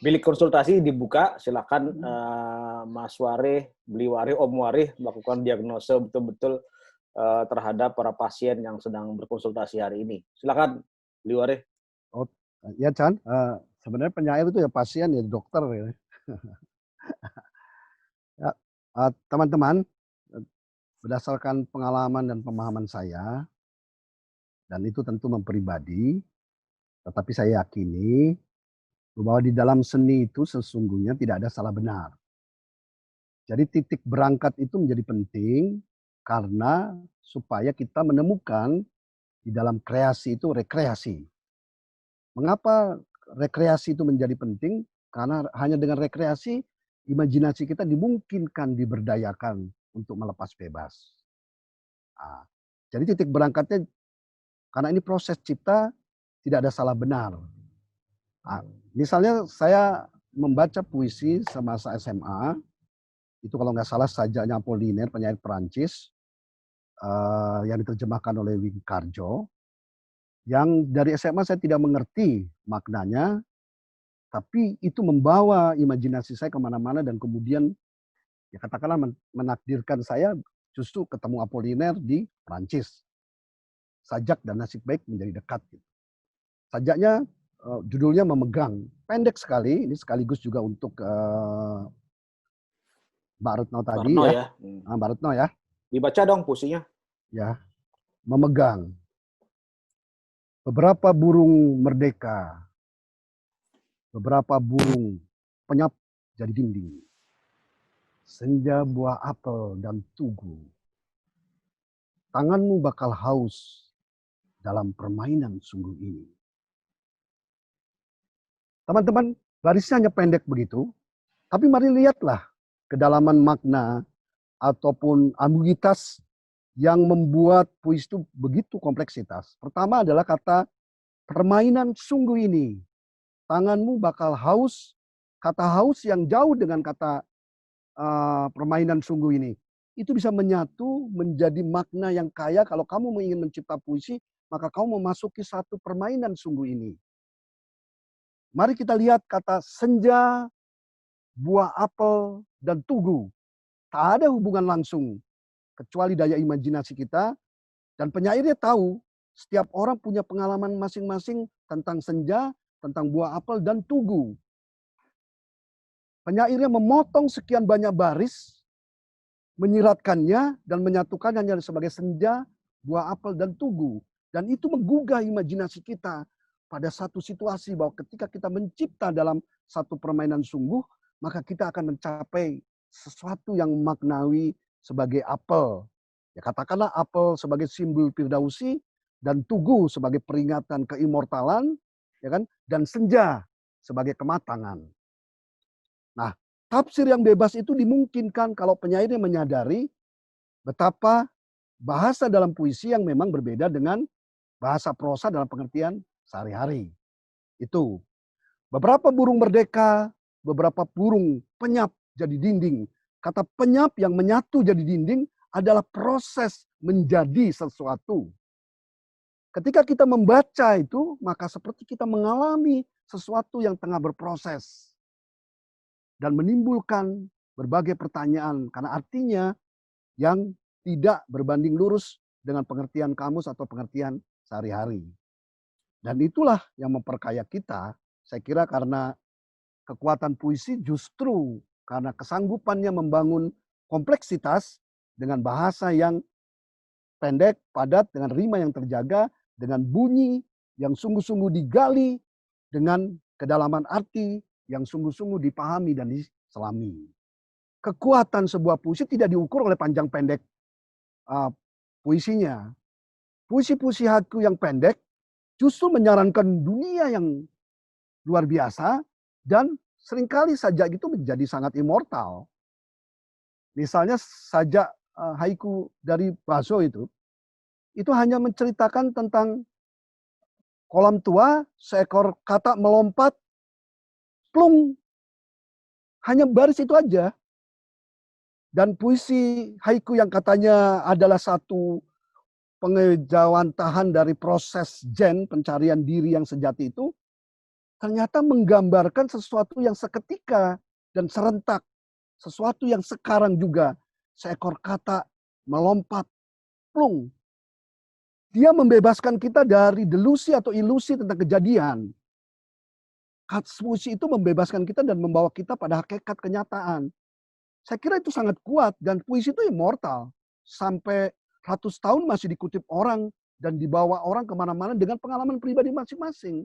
Bilik konsultasi dibuka, silakan Mas Warih, Beli Warih, Om Warih melakukan diagnosa betul-betul terhadap para pasien yang sedang berkonsultasi hari ini. Silakan, Beli Warih. Oh, ya Chan, sebenarnya penyair itu ya pasien ya dokter ya. Ya, teman-teman, berdasarkan pengalaman dan pemahaman saya, dan itu tentu mempribadi, tetapi saya yakini bahwa di dalam seni itu sesungguhnya tidak ada salah benar. Jadi titik berangkat itu menjadi penting karena supaya kita menemukan di dalam kreasi itu rekreasi. Mengapa rekreasi itu menjadi penting? Karena hanya dengan rekreasi, imajinasi kita dimungkinkan diberdayakan untuk melepas bebas. Nah, jadi titik berangkatnya, karena ini proses cipta, tidak ada salah benar. Nah, misalnya saya membaca puisi semasa SMA, itu kalau nggak salah sajaknya Apollinaire, penyair Perancis, yang diterjemahkan oleh Wing Karjo, yang dari SMA saya tidak mengerti maknanya, tapi itu membawa imajinasi saya kemana-mana dan kemudian ya katakanlah menakdirkan saya justru ketemu Apollinaire di Prancis. Sajak dan nasib baik menjadi dekat. Sajaknya judulnya Memegang, pendek sekali, ini sekaligus juga untuk Mbak Retno Pak tadi Retno ya, ya. Mbak Retno ya, Dibaca dong puisinya. ya memegang. Beberapa burung merdeka, beberapa burung penyap jadi dinding. Senja buah apel dan tugu. Tanganmu bakal haus dalam permainan sungguh ini. Teman-teman, barisnya hanya pendek begitu, tapi mari lihatlah kedalaman makna ataupun ambiguitas yang membuat puisi itu begitu kompleksitas. Pertama adalah kata permainan sungguh ini. Tanganmu bakal haus, kata haus yang jauh dengan kata permainan sungguh ini. Itu bisa menyatu menjadi makna yang kaya. Kalau kamu ingin mencipta puisi, maka kamu memasuki satu permainan sungguh ini. Mari kita lihat kata senja, buah apel, dan tugu. Tak ada hubungan langsung, kecuali daya imajinasi kita. Dan penyairnya tahu, setiap orang punya pengalaman masing-masing tentang senja, tentang buah apel, dan tugu. Penyairnya memotong sekian banyak baris, menyiratkannya, dan menyatukan hanya sebagai senja, buah apel, dan tugu. Dan itu menggugah imajinasi kita pada satu situasi bahwa ketika kita mencipta dalam satu permainan sungguh, maka kita akan mencapai sesuatu yang maknawi sebagai apel. Ya, katakanlah apel sebagai simbol Firdausi dan tugu sebagai peringatan keimortalan, ya kan? Dan senja sebagai kematangan. Nah, tafsir yang bebas itu dimungkinkan kalau penyairnya menyadari betapa bahasa dalam puisi yang memang berbeda dengan bahasa prosa dalam pengertian sehari-hari. Itu. Beberapa burung merdeka, beberapa burung penyap jadi dinding. Kata penyap yang menyatu jadi dinding adalah proses menjadi sesuatu. Ketika kita membaca itu, maka seperti kita mengalami sesuatu yang tengah berproses. Dan menimbulkan berbagai pertanyaan. Karena artinya yang tidak berbanding lurus dengan pengertian kamus atau pengertian sehari-hari. Dan itulah yang memperkaya kita. Saya kira karena kekuatan puisi justru karena kesanggupannya membangun kompleksitas dengan bahasa yang pendek, padat, dengan rima yang terjaga, dengan bunyi yang sungguh-sungguh digali, dengan kedalaman arti yang sungguh-sungguh dipahami dan diselami. Kekuatan sebuah puisi tidak diukur oleh panjang pendek puisinya. Puisi-puisi haiku yang pendek justru menyarankan dunia yang luar biasa dan seringkali sajak itu menjadi sangat immortal. Misalnya sajak haiku dari Baso itu hanya menceritakan tentang kolam tua, seekor katak melompat, plung, hanya baris itu aja. Dan puisi haiku yang katanya adalah satu pengejawantahan dari proses zen, pencarian diri yang sejati itu, ternyata menggambarkan sesuatu yang seketika dan serentak. Sesuatu yang sekarang juga. Seekor kata melompat, plung. Dia membebaskan kita dari delusi atau ilusi tentang kejadian. Puisi itu membebaskan kita dan membawa kita pada hakikat kenyataan. Saya kira itu sangat kuat dan puisi itu immortal. Sampai ratus tahun masih dikutip orang dan dibawa orang kemana-mana dengan pengalaman pribadi masing-masing.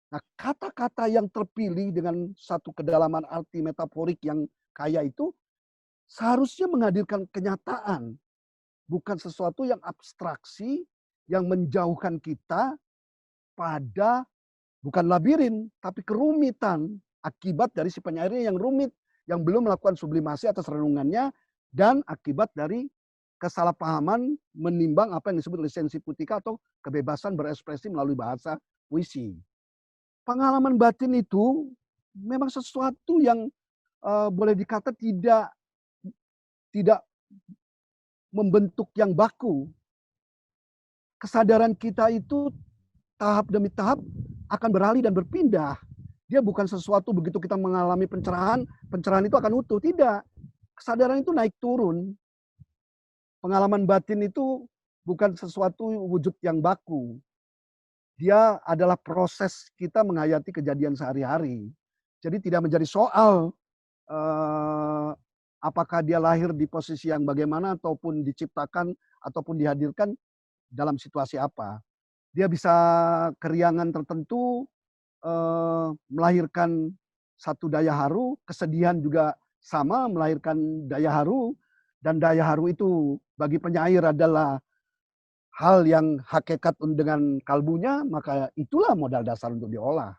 Nah, kata-kata yang terpilih dengan satu kedalaman arti metaforik yang kaya itu seharusnya menghadirkan kenyataan. Bukan sesuatu yang abstraksi, yang menjauhkan kita pada bukan labirin, tapi kerumitan akibat dari si penyairnya yang rumit, yang belum melakukan sublimasi atas renungannya, dan akibat dari kesalahpahaman menimbang apa yang disebut lisensi putika atau kebebasan berekspresi melalui bahasa puisi. Pengalaman batin itu memang sesuatu yang boleh dikata tidak membentuk yang baku. Kesadaran kita itu tahap demi tahap akan beralih dan berpindah. Dia bukan sesuatu begitu kita mengalami pencerahan itu akan utuh. Tidak. Kesadaran itu naik turun. Pengalaman batin itu bukan sesuatu wujud yang baku. Dia adalah proses kita menghayati kejadian sehari-hari. Jadi tidak menjadi soal apakah dia lahir di posisi yang bagaimana ataupun diciptakan ataupun dihadirkan dalam situasi apa. Dia bisa keriangan tertentu melahirkan satu daya haru, kesedihan juga sama melahirkan daya haru, dan daya haru itu bagi penyair adalah hal yang hakikat dengan kalbunya, maka itulah modal dasar untuk diolah.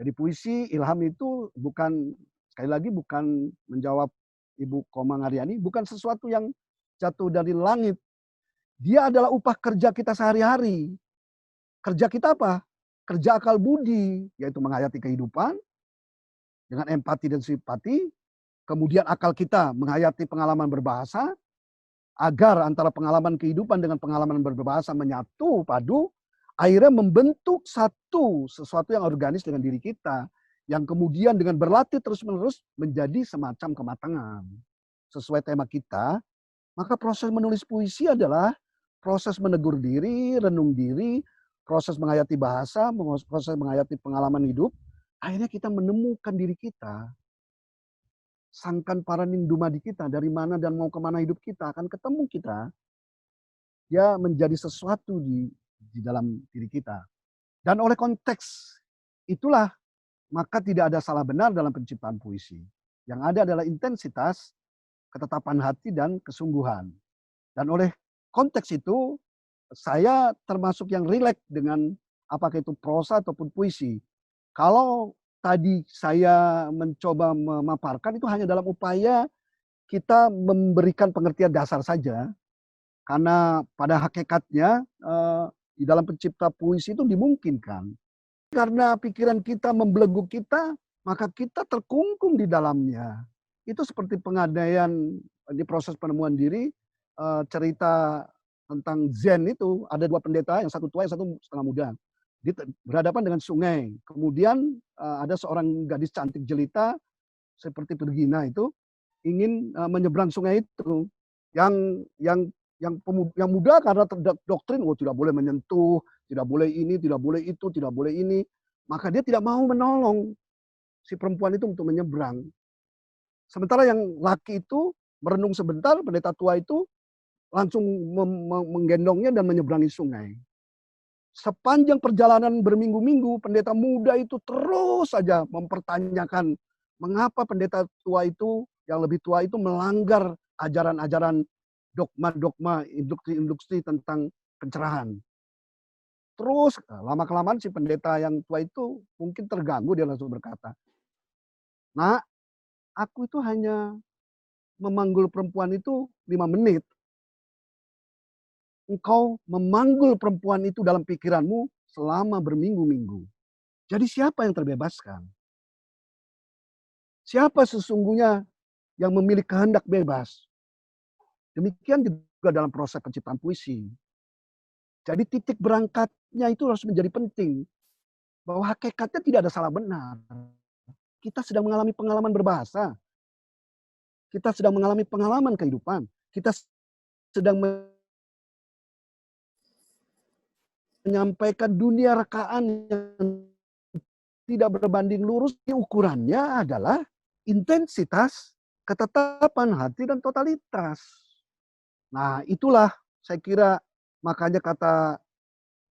Jadi puisi, ilham itu bukan, sekali lagi bukan menjawab Ibu Komang Aryani, bukan sesuatu yang jatuh dari langit. Dia adalah upah kerja kita sehari-hari. Kerja kita apa? Kerja akal budi, yaitu menghayati kehidupan dengan empati dan simpati. Kemudian akal kita menghayati pengalaman berbahasa, agar antara pengalaman kehidupan dengan pengalaman berbahasa menyatu, padu, akhirnya membentuk sesuatu yang organis dengan diri kita. Yang kemudian dengan berlatih terus-menerus menjadi semacam kematangan. Sesuai tema kita, maka proses menulis puisi adalah proses menegur diri, renung diri, proses menghayati bahasa, proses menghayati pengalaman hidup. Akhirnya kita menemukan diri kita. Sangkan paraning dumadi kita, dari mana dan mau kemana hidup kita, akan ketemu kita. Dia menjadi sesuatu di dalam diri kita. Dan oleh konteks itulah, maka tidak ada salah benar dalam penciptaan puisi. Yang ada adalah intensitas, ketetapan hati, dan kesungguhan. Dan oleh konteks itu, saya termasuk yang rileks dengan apakah itu prosa ataupun puisi. Kalau tadi saya mencoba memaparkan itu hanya dalam upaya kita memberikan pengertian dasar saja. Karena pada hakikatnya di dalam pencipta puisi itu dimungkinkan. Karena pikiran kita membelenggu kita, maka kita terkungkung di dalamnya. Itu seperti pengadaian di proses penemuan diri, cerita tentang Zen itu, ada dua pendeta, yang satu tua, yang satu setengah muda. Dia berhadapan dengan sungai. Kemudian ada seorang gadis cantik jelita, seperti Virginia itu, ingin menyeberang sungai itu. Yang muda karena terdoktrin, tidak boleh menyentuh, tidak boleh ini, tidak boleh itu, tidak boleh ini. Maka dia tidak mau menolong si perempuan itu untuk menyeberang. Sementara yang laki itu merenung sebentar, pendeta tua itu langsung menggendongnya dan menyeberangi sungai. Sepanjang perjalanan berminggu-minggu, pendeta muda itu terus saja mempertanyakan mengapa pendeta tua itu, yang lebih tua itu melanggar ajaran-ajaran dogma-dogma, industri-industri tentang pencerahan. Terus lama-kelamaan si pendeta yang tua itu mungkin terganggu, dia langsung berkata, "Nak, aku itu hanya memanggul perempuan itu 5 menit. Engkau memanggul perempuan itu dalam pikiranmu selama berminggu-minggu. Jadi siapa yang terbebaskan? Siapa sesungguhnya yang memilih kehendak bebas?" Demikian juga dalam proses penciptaan puisi. Jadi titik berangkatnya itu harus menjadi penting. bahwa hakikatnya tidak ada salah benar. Kita sedang mengalami pengalaman berbahasa. Kita sedang mengalami pengalaman kehidupan. Kita sedang menyampaikan dunia rekaan yang tidak berbanding lurus. Ukurannya adalah intensitas, ketetapan hati, dan totalitas. Nah, itulah saya kira makanya kata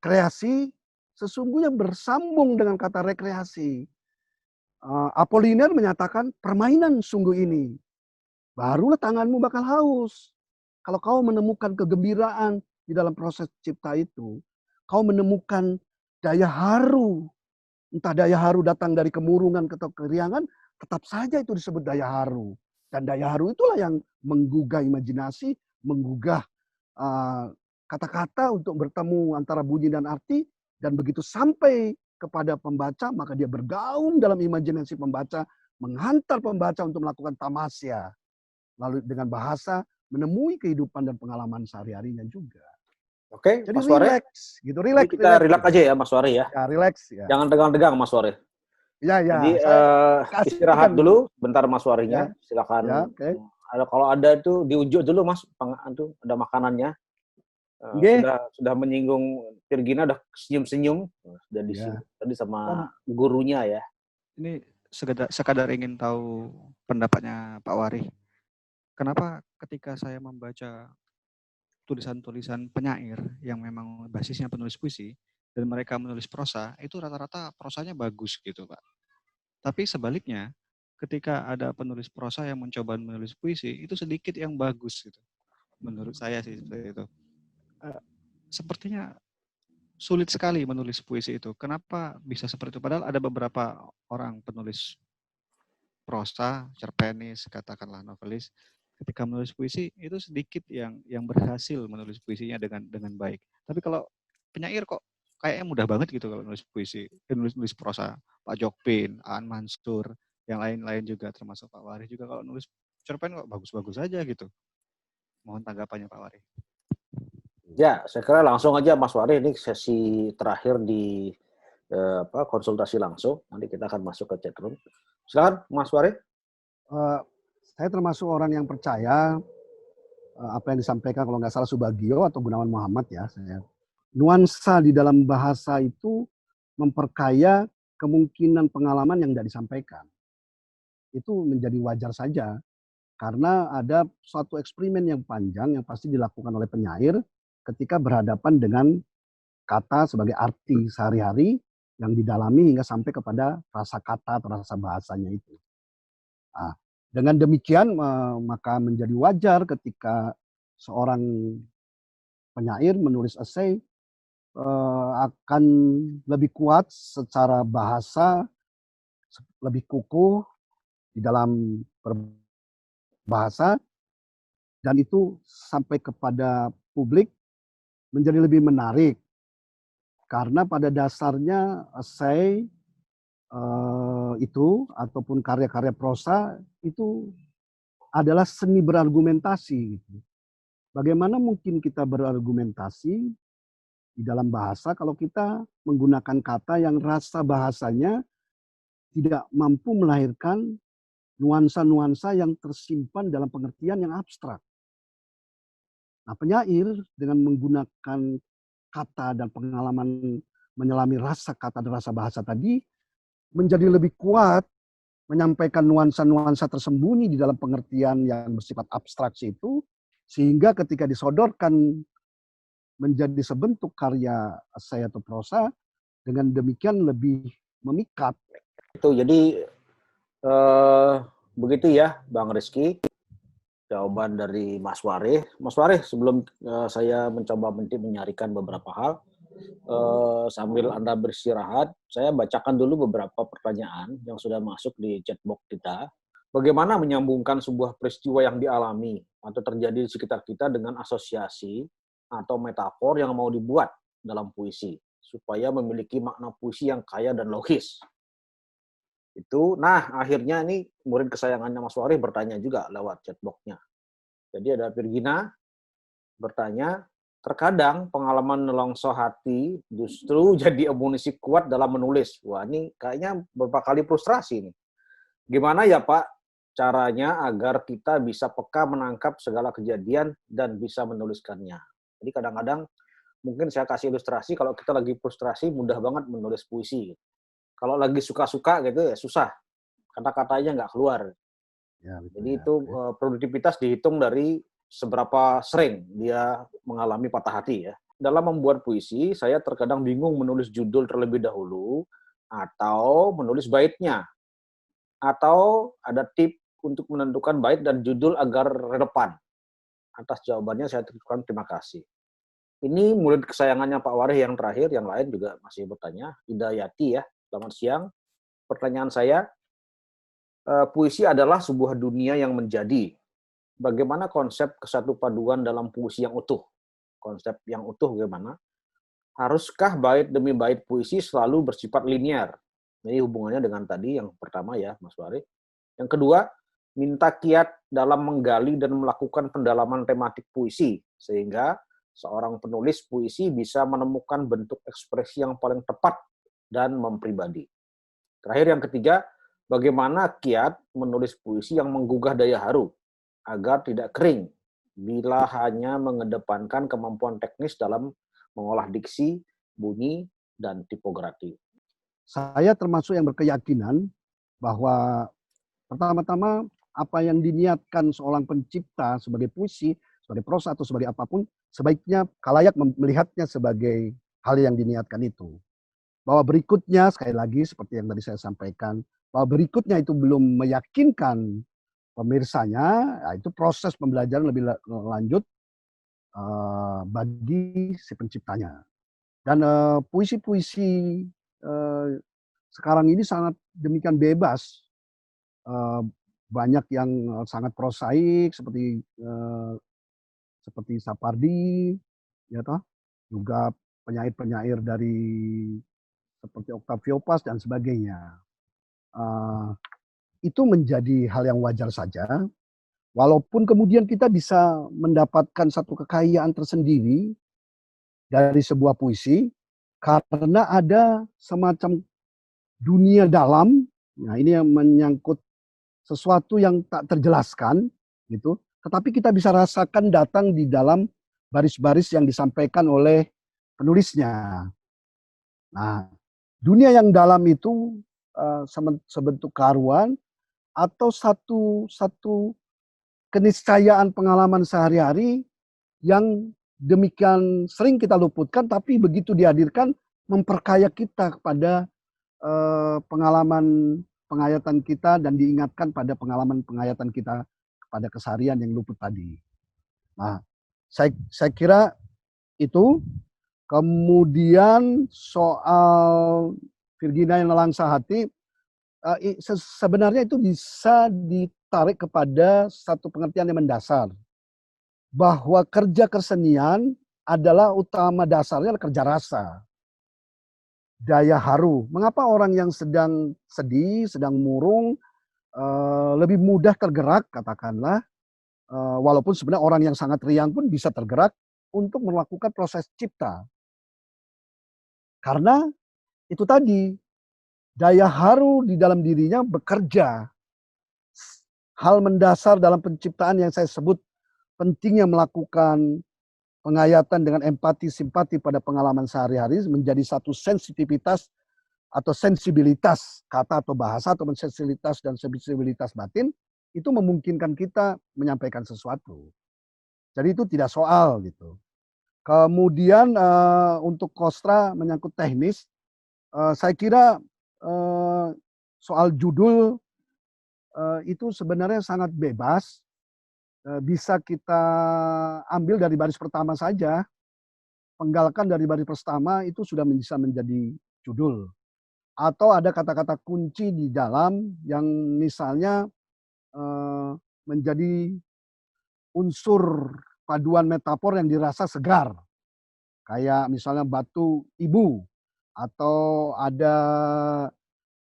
kreasi sesungguhnya bersambung dengan kata rekreasi. Apollinaire menyatakan permainan sungguh ini. Barulah tanganmu bakal haus. Kalau kau menemukan kegembiraan di dalam proses cipta itu, kau menemukan daya haru. Entah daya haru datang dari kemurungan atau keriangan, tetap saja itu disebut daya haru. Dan daya haru itulah yang menggugah imajinasi, menggugah kata-kata untuk bertemu antara bunyi dan arti. Dan begitu sampai kepada pembaca, maka dia bergaung dalam imajinasi pembaca, menghantar pembaca untuk melakukan tamasya. Lalu dengan bahasa menemui kehidupan dan pengalaman sehari-harinya juga. Oke, Jadi Mas Ware. relax, gitu. Relax, Kita relax aja ya, Mas Ware ya. Ya, relax ya. Jangan tegang-tegang, Mas Ware. Ya, Jadi istirahat dulu, bentar Mas Warinya. Ya. Silakan. Ya, okay. Kalau ada itu diunjuk dulu, Mas. Itu ada makanannya. Sudah menyinggung Virgina, udah senyum-senyum. Sudah disinggung tadi sama gurunya ya. Ini sekadar ingin tahu pendapatnya Pak Wari. Kenapa ketika saya membaca tulisan-tulisan penyair yang memang basisnya penulis puisi dan mereka menulis prosa, itu rata-rata prosanya bagus gitu, Pak. Tapi sebaliknya, ketika ada penulis prosa yang mencoba menulis puisi, itu sedikit yang bagus gitu. Menurut saya sih seperti itu. Sepertinya sulit sekali menulis puisi itu. Kenapa bisa seperti itu? Padahal ada beberapa orang penulis prosa, cerpenis, katakanlah novelis, ketika menulis puisi itu sedikit yang berhasil menulis puisinya dengan baik. Tapi kalau penyair kok kayaknya mudah banget gitu kalau nulis puisi, nulis prosa. Pak Jokpin, Aan Mansur, yang lain-lain juga termasuk Pak Wari juga kalau nulis cerpen kok bagus-bagus aja gitu. Mohon tanggapannya Pak Wari. Ya, saya kira langsung aja Mas Wari, ini sesi terakhir di konsultasi langsung. Nanti kita akan masuk ke chatroom. Silakan Mas Wari. Saya termasuk orang yang percaya apa yang disampaikan kalau nggak salah Subagio atau Gunawan Muhammad ya. Nuansa di dalam bahasa itu memperkaya kemungkinan pengalaman yang tidak disampaikan. Itu menjadi wajar saja. Karena ada suatu eksperimen yang panjang yang pasti dilakukan oleh penyair ketika berhadapan dengan kata sebagai arti sehari-hari yang didalami hingga sampai kepada rasa kata atau rasa bahasanya itu. Nah, dengan demikian maka menjadi wajar ketika seorang penyair menulis esai akan lebih kuat secara bahasa, lebih kukuh di dalam berbahasa, dan itu sampai kepada publik menjadi lebih menarik. Karena pada dasarnya esai itu ataupun karya-karya prosa itu adalah seni berargumentasi. Bagaimana mungkin kita berargumentasi di dalam bahasa kalau kita menggunakan kata yang rasa bahasanya tidak mampu melahirkan nuansa-nuansa yang tersimpan dalam pengertian yang abstrak. Nah, penyair dengan menggunakan kata dan pengalaman menyelami rasa kata dan rasa bahasa tadi menjadi lebih kuat menyampaikan nuansa-nuansa tersembunyi di dalam pengertian yang bersifat abstraksi itu, sehingga ketika disodorkan menjadi sebentuk karya esai atau prosa, dengan demikian lebih memikat. Itu jadi begitu ya Bang Rizky, jawaban dari Mas Wari. Mas Wari, sebelum saya mencoba menyarikan beberapa hal, sambil Anda beristirahat, saya bacakan dulu beberapa pertanyaan yang sudah masuk di chatbox kita. Bagaimana menyambungkan sebuah peristiwa yang dialami atau terjadi di sekitar kita dengan asosiasi atau metafor yang mau dibuat dalam puisi, supaya memiliki makna puisi yang kaya dan logis. Itu, nah akhirnya ini murid kesayangannya Mas Wari bertanya juga lewat chatbox-nya. Jadi ada Virgina bertanya, terkadang pengalaman nelongso hati justru jadi amunisi kuat dalam menulis. Wah, ini kayaknya beberapa kali frustrasi nih. Gimana ya Pak caranya agar kita bisa peka menangkap segala kejadian dan bisa menuliskannya? Jadi kadang-kadang mungkin saya kasih ilustrasi, kalau kita lagi frustrasi mudah banget menulis puisi. Kalau lagi suka-suka gitu ya susah, kata-katanya nggak keluar. Ya, betul Jadi ya. itu produktivitas dihitung dari seberapa sering dia mengalami patah hati ya. Dalam membuat puisi, saya terkadang bingung menulis judul terlebih dahulu atau menulis baitnya. Atau ada tip untuk menentukan bait dan judul agar relevan. Atas jawabannya saya teruskan terima kasih. Ini murid kesayangannya Pak Warih yang terakhir, yang lain juga masih bertanya. Hidayati ya, selamat siang. Pertanyaan saya, puisi adalah sebuah dunia yang menjadi. Bagaimana konsep kesatu paduan dalam puisi yang utuh? Konsep yang utuh bagaimana? Haruskah bait demi bait puisi selalu bersifat linear? Jadi hubungannya dengan tadi yang pertama ya, Mas Wari. Yang kedua, minta kiat dalam menggali dan melakukan pendalaman tematik puisi, sehingga seorang penulis puisi bisa menemukan bentuk ekspresi yang paling tepat dan mempribadi. Terakhir yang ketiga, bagaimana kiat menulis puisi yang menggugah daya haru agar tidak kering bila hanya mengedepankan kemampuan teknis dalam mengolah diksi, bunyi, dan tipografi. Saya termasuk yang berkeyakinan bahwa pertama-tama apa yang diniatkan seorang pencipta sebagai puisi, sebagai prosa atau sebagai apapun, sebaiknya khalayak melihatnya sebagai hal yang diniatkan itu. Bahwa berikutnya, sekali lagi seperti yang tadi saya sampaikan, bahwa berikutnya itu belum meyakinkan pemirsanya, ya itu proses pembelajaran lebih lanjut bagi si penciptanya. Dan puisi-puisi sekarang ini sangat demikian bebas. Banyak yang sangat prosaik seperti Sapardi, ya toh, juga penyair-penyair dari seperti Octavio Paz dan sebagainya. Itu menjadi hal yang wajar saja, walaupun kemudian kita bisa mendapatkan satu kekayaan tersendiri dari sebuah puisi, karena ada semacam dunia dalam, nah ini yang menyangkut sesuatu yang tak terjelaskan, gitu. Tetapi kita bisa rasakan datang di dalam baris-baris yang disampaikan oleh penulisnya. Nah, dunia yang dalam itu sebentuk keharuan atau satu keniscayaan pengalaman sehari-hari yang demikian sering kita luputkan, tapi begitu dihadirkan memperkaya kita kepada pengalaman penghayatan kita dan diingatkan pada pengalaman penghayatan kita kepada keseharian yang luput tadi. Nah, saya kira itu. Kemudian soal Virginia yang nelangsa hati, sebenarnya itu bisa ditarik kepada satu pengertian yang mendasar. Bahwa kerja kesenian adalah utama dasarnya adalah kerja rasa. Daya haru. Mengapa orang yang sedang sedih, sedang murung, lebih mudah tergerak, katakanlah, walaupun sebenarnya orang yang sangat riang pun bisa tergerak untuk melakukan proses cipta. Karena itu tadi, daya haru di dalam dirinya bekerja. Hal mendasar dalam penciptaan yang saya sebut pentingnya melakukan penghayatan dengan empati, simpati pada pengalaman sehari-hari menjadi satu sensitivitas atau sensibilitas kata atau bahasa atau sensibilitas dan sensibilitas batin, itu memungkinkan kita menyampaikan sesuatu. Jadi itu tidak soal gitu. Kemudian untuk Kostra menyangkut teknis, saya kira soal judul itu sebenarnya sangat bebas, bisa kita ambil dari baris pertama saja, penggalkan dari baris pertama itu sudah bisa menjadi judul. Atau ada kata-kata kunci di dalam yang misalnya menjadi unsur paduan metafor yang dirasa segar. Kayak misalnya batu ibu, atau ada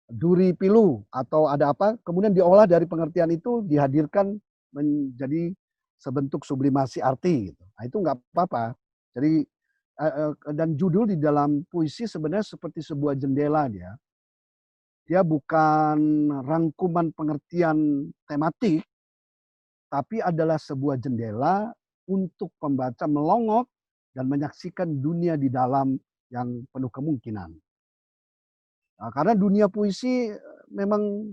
duri pilu, atau ada apa, kemudian diolah dari pengertian itu dihadirkan menjadi sebentuk sublimasi arti. Nah itu nggak apa-apa. Jadi dan judul di dalam puisi sebenarnya seperti sebuah jendela dia. Dia bukan rangkuman pengertian tematik, tapi adalah sebuah jendela untuk pembaca melongok dan menyaksikan dunia di dalam yang penuh kemungkinan. Nah, karena dunia puisi memang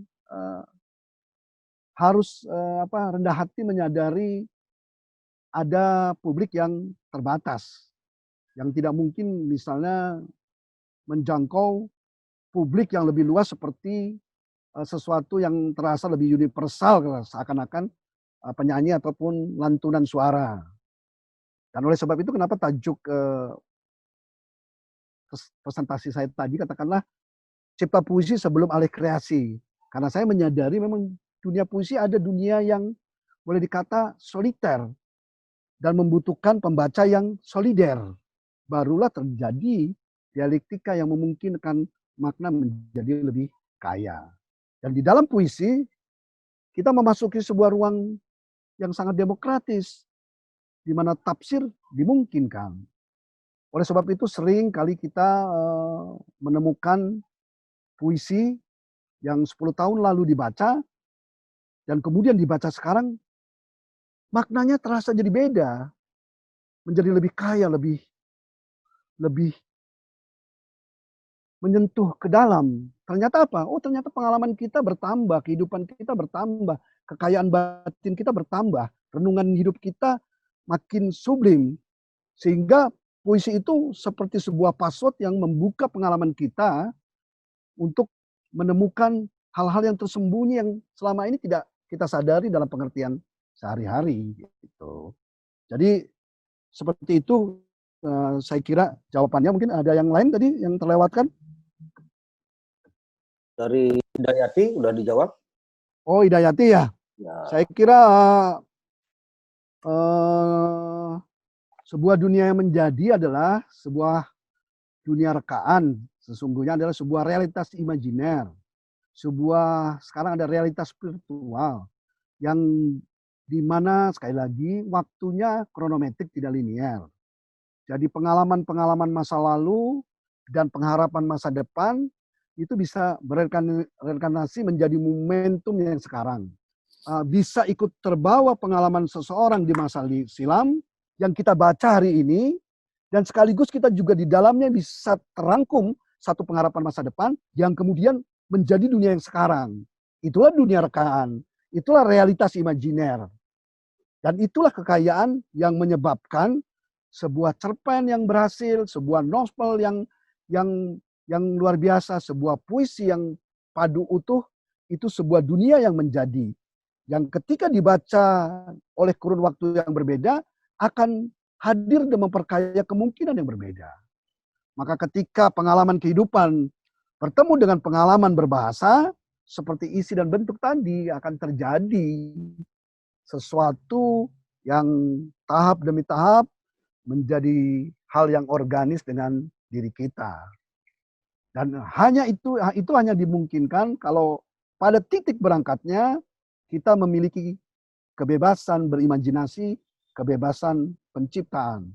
harus rendah hati menyadari ada publik yang terbatas, yang tidak mungkin misalnya menjangkau publik yang lebih luas seperti sesuatu yang terasa lebih universal seakan-akan penyanyi ataupun lantunan suara. Dan oleh sebab itu kenapa tajuk presentasi saya tadi katakanlah cipta puisi sebelum alih kreasi. Karena saya menyadari memang dunia puisi ada dunia yang boleh dikata soliter dan membutuhkan pembaca yang solider. Barulah terjadi dialektika yang memungkinkan makna menjadi lebih kaya. Dan di dalam puisi kita memasuki sebuah ruang yang sangat demokratis di mana tafsir dimungkinkan. Oleh sebab itu sering kali kita menemukan puisi yang 10 tahun lalu dibaca dan kemudian dibaca sekarang maknanya terasa jadi beda, menjadi lebih kaya, lebih menyentuh ke dalam. Ternyata apa? Oh, ternyata pengalaman kita bertambah, kehidupan kita bertambah, kekayaan batin kita bertambah, renungan hidup kita makin sublim. Sehingga puisi itu seperti sebuah password yang membuka pengalaman kita untuk menemukan hal-hal yang tersembunyi yang selama ini tidak kita sadari dalam pengertian sehari-hari. Gitu. Jadi seperti itu saya kira jawabannya. Mungkin ada yang lain tadi yang terlewatkan? Dari Hidayati udah dijawab. Oh, Hidayati ya. Saya kira sebuah dunia yang menjadi adalah sebuah dunia rekaan. Sesungguhnya adalah sebuah realitas imajiner. Sekarang ada realitas virtual yang dimana sekali lagi waktunya kronometrik tidak linear. Jadi pengalaman-pengalaman masa lalu dan pengharapan masa depan itu bisa bereinkarnasi menjadi momentum yang sekarang. Bisa ikut terbawa pengalaman seseorang di masa silam yang kita baca hari ini, dan sekaligus kita juga di dalamnya bisa terangkum satu pengharapan masa depan yang kemudian menjadi dunia yang sekarang. Itulah dunia rekaan, itulah realitas imajiner. Dan itulah kekayaan yang menyebabkan sebuah cerpen yang berhasil, sebuah novel yang luar biasa, sebuah puisi yang padu utuh, itu sebuah dunia yang menjadi. Yang ketika dibaca oleh kurun waktu yang berbeda, akan hadir dan memperkaya kemungkinan yang berbeda. Maka ketika pengalaman kehidupan bertemu dengan pengalaman berbahasa, seperti isi dan bentuk tadi, akan terjadi sesuatu yang tahap demi tahap menjadi hal yang organis dengan diri kita. Dan hanya itu hanya dimungkinkan kalau pada titik berangkatnya kita memiliki kebebasan berimajinasi, kebebasan penciptaan.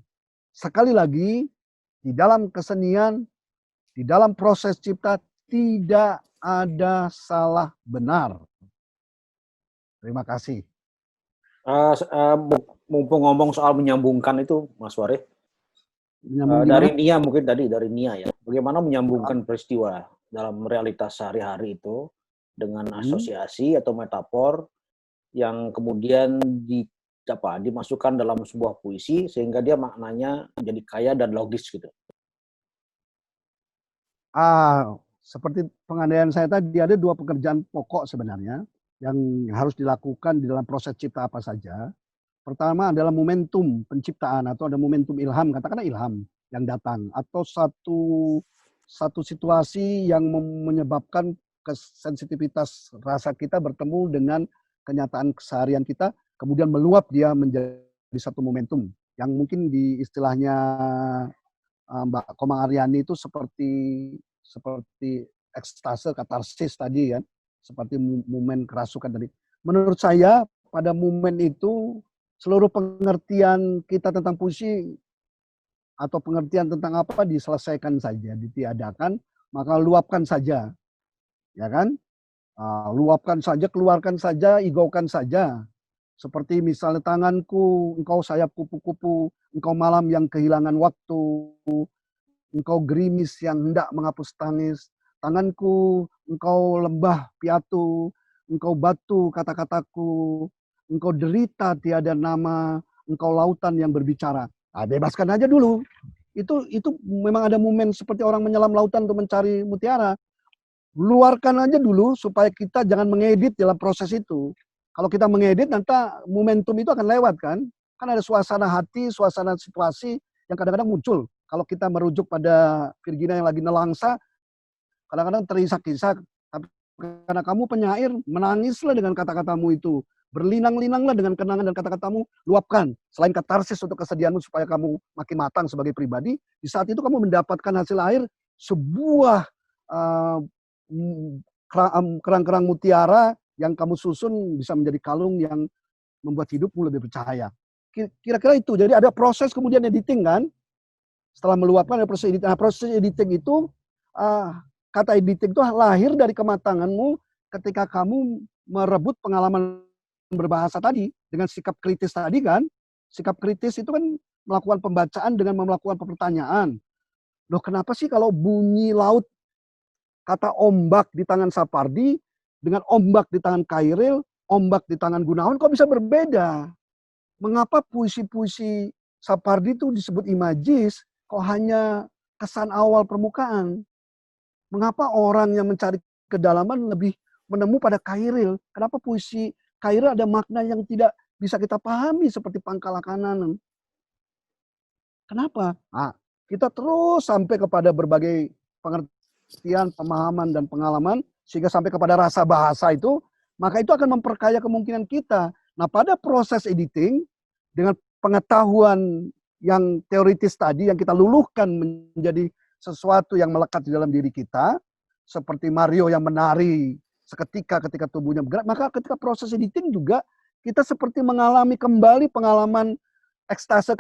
Sekali lagi, di dalam kesenian, di dalam proses cipta tidak ada salah benar. Terima kasih. Mumpung ngomong soal menyambungkan itu, Mas Warih, dari Nia mungkin tadi, dari Nia ya, bagaimana menyambungkan peristiwa dalam realitas sehari-hari itu dengan asosiasi atau metafor yang kemudian dimasukkan dalam sebuah puisi sehingga dia maknanya menjadi kaya dan logis gitu. Seperti pengandaian saya tadi, ada dua pekerjaan pokok sebenarnya yang harus dilakukan di dalam proses cipta apa saja. Pertama adalah momentum penciptaan atau ada momentum ilham, katakanlah ilham yang datang, atau satu situasi yang menyebabkan sensitivitas rasa kita bertemu dengan kenyataan keseharian kita, kemudian meluap dia menjadi satu momentum yang mungkin di istilahnya Mbak Komang Aryani itu seperti ekstase, katarsis tadi kan, seperti momen kerasukan tadi. Menurut saya pada momen itu seluruh pengertian kita tentang puisi atau pengertian tentang apa diselesaikan saja, ditiadakan, maka luapkan saja, ya kan? Luapkan saja, keluarkan saja, igaukan saja. Seperti misalnya tanganku, engkau sayap kupu-kupu, engkau malam yang kehilangan waktu, engkau gerimis yang hendak menghapus tangis, tanganku, engkau lembah piatu, engkau batu kata-kataku, engkau derita tiada nama, engkau lautan yang berbicara. Bebaskan aja dulu. Itu memang ada momen seperti orang menyelam lautan untuk mencari mutiara. Luarkan aja dulu supaya kita jangan mengedit dalam proses itu. Kalau kita mengedit, nanti momentum itu akan lewat kan. Kan ada suasana hati, suasana situasi yang kadang-kadang muncul. Kalau kita merujuk pada Virginia yang lagi nelangsa, kadang-kadang terisak-isak. Tapi karena kamu penyair, menangislah dengan kata-katamu itu. Berlinang-linanglah dengan kenangan dan kata-katamu, luapkan. Selain katarsis untuk kesedihanmu supaya kamu makin matang sebagai pribadi, di saat itu kamu mendapatkan hasil akhir sebuah kerang-kerang mutiara yang kamu susun bisa menjadi kalung yang membuat hidupmu lebih bercahaya. Kira-kira itu. Jadi ada proses kemudian editing kan. Setelah meluapkan ada proses editing. Nah, proses editing itu, kata editing itu lahir dari kematanganmu ketika kamu merebut pengalaman berbahasa tadi dengan sikap kritis tadi kan. Sikap kritis itu kan melakukan pembacaan dengan melakukan pertanyaan. Loh kenapa sih kalau bunyi laut kata ombak di tangan Sapardi dengan ombak di tangan Kairil, ombak di tangan Gunawan kok bisa berbeda? Mengapa puisi-puisi Sapardi itu disebut imagis, kok hanya kesan awal permukaan? Mengapa orang yang mencari kedalaman lebih menemu pada Kairil? Kenapa puisi Kairil ada makna yang tidak bisa kita pahami seperti Pangkala Kanan? Kenapa? Kita terus sampai kepada berbagai pengertian, pemahaman, dan pengalaman, sehingga sampai kepada rasa bahasa itu, maka itu akan memperkaya kemungkinan kita. Nah, pada proses editing, dengan pengetahuan yang teoritis tadi, yang kita luluhkan menjadi sesuatu yang melekat di dalam diri kita, seperti Mario yang menari seketika ketika tubuhnya bergerak, maka ketika proses editing juga, kita seperti mengalami kembali pengalaman ekstase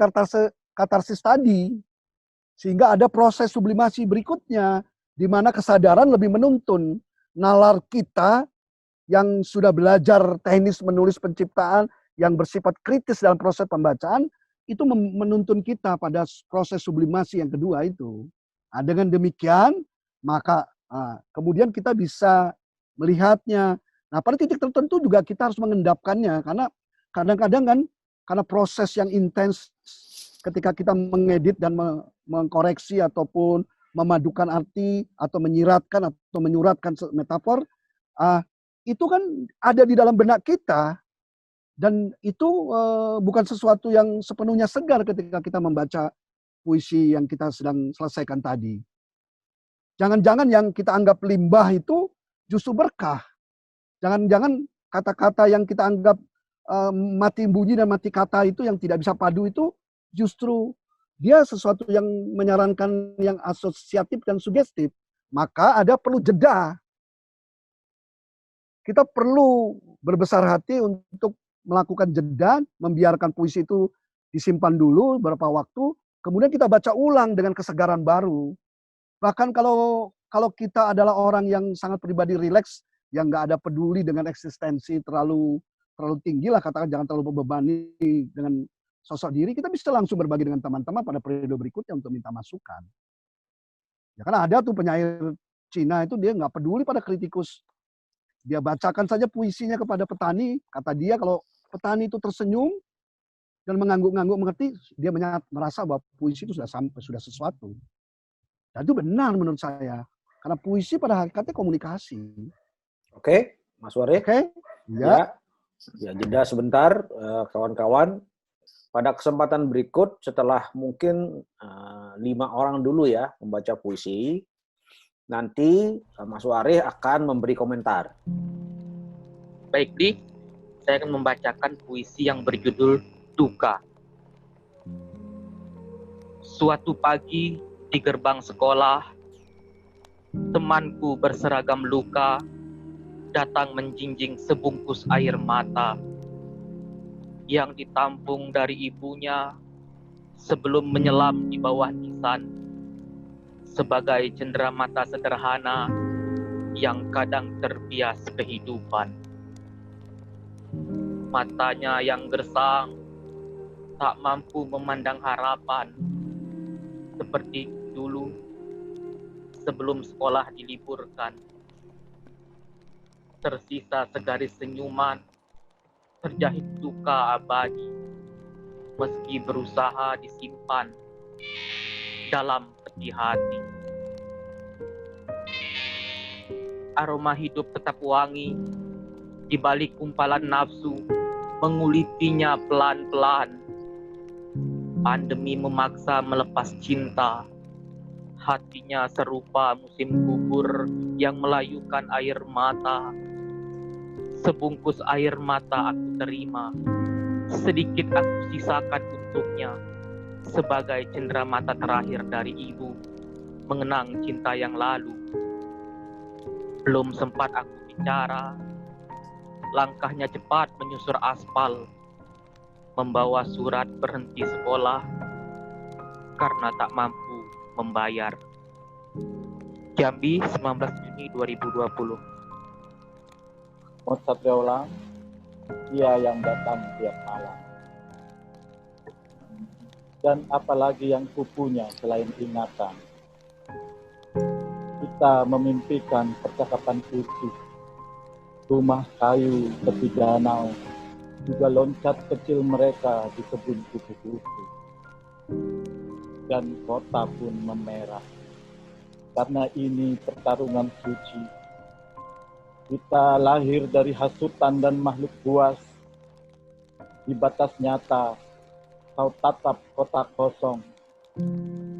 katarsis tadi. Sehingga ada proses sublimasi berikutnya, di mana kesadaran lebih menuntun nalar kita yang sudah belajar teknis menulis penciptaan yang bersifat kritis dalam proses pembacaan, itu menuntun kita pada proses sublimasi yang kedua itu. Dengan demikian, maka kemudian kita bisa melihatnya. Nah, pada titik tertentu juga kita harus mengendapkannya, karena kadang-kadang kan, karena proses yang intens ketika kita mengedit dan mengkoreksi ataupun memadukan arti atau menyiratkan atau menyuratkan metafor, itu kan ada di dalam benak kita, dan itu bukan sesuatu yang sepenuhnya segar ketika kita membaca puisi yang kita sedang selesaikan tadi. Jangan-jangan yang kita anggap limbah itu justru berkah. Jangan-jangan kata-kata yang kita anggap mati bunyi dan mati kata itu yang tidak bisa padu itu justru dia sesuatu yang menyarankan yang asosiatif dan sugestif. Maka ada perlu jeda. Kita perlu berbesar hati untuk melakukan jeda, membiarkan puisi itu disimpan dulu beberapa waktu, kemudian kita baca ulang dengan kesegaran baru. Bahkan kalau kita adalah orang yang sangat pribadi rileks, yang nggak ada peduli dengan eksistensi terlalu tinggi lah, katakan jangan terlalu membebani dengan sosok diri, kita bisa langsung berbagi dengan teman-teman pada periode berikutnya untuk minta masukan. Ya kan ada tuh penyair Cina itu dia nggak peduli pada kritikus. Dia bacakan saja puisinya kepada petani, kata dia kalau petani itu tersenyum dan mengangguk-angguk mengerti, dia merasa bahwa puisi itu sudah sesuatu. Dan itu benar menurut saya. Karena puisi pada hakikatnya komunikasi. Oke, Mas Wari. Oke. Ya, jeda sebentar, kawan-kawan. Pada kesempatan berikut, setelah mungkin 5 orang dulu ya membaca puisi, nanti Mas Wari akan memberi komentar. Baik, saya akan membacakan puisi yang berjudul Duka. Suatu pagi di gerbang sekolah, temanku berseragam luka datang menjinjing sebungkus air mata yang ditampung dari ibunya sebelum menyelam di bawah nisan sebagai cenderamata sederhana yang kadang terbias kehidupan. Matanya yang gersang tak mampu memandang harapan seperti dulu sebelum sekolah diliburkan. Tersisa segaris senyuman, terjahit duka abadi, meski berusaha disimpan dalam peti hati. Aroma hidup tetap wangi, di balik kumpalan nafsu, mengulitinya pelan-pelan. Pandemi memaksa melepas cinta, hatinya serupa musim gugur yang melayukan air mata. Sebungkus air mata aku terima, sedikit aku sisakan untuknya, sebagai cenderamata terakhir dari ibu, mengenang cinta yang lalu. Belum sempat aku bicara, langkahnya cepat menyusur aspal, membawa surat berhenti sekolah karena tak mampu membayar. Jambi, 19 Juni 2020. Satria ulang, ia yang datang tiap malam. Dan apalagi yang kupunya selain ingatan. Kita memimpikan percakapan putih, rumah kayu tepi danau, juga loncat kecil mereka di kebun kupu-kupu. Dan kota pun memerah, karena ini pertarungan suci. Kita lahir dari hasutan dan makhluk buas. Di batas nyata, kau tatap kota kosong.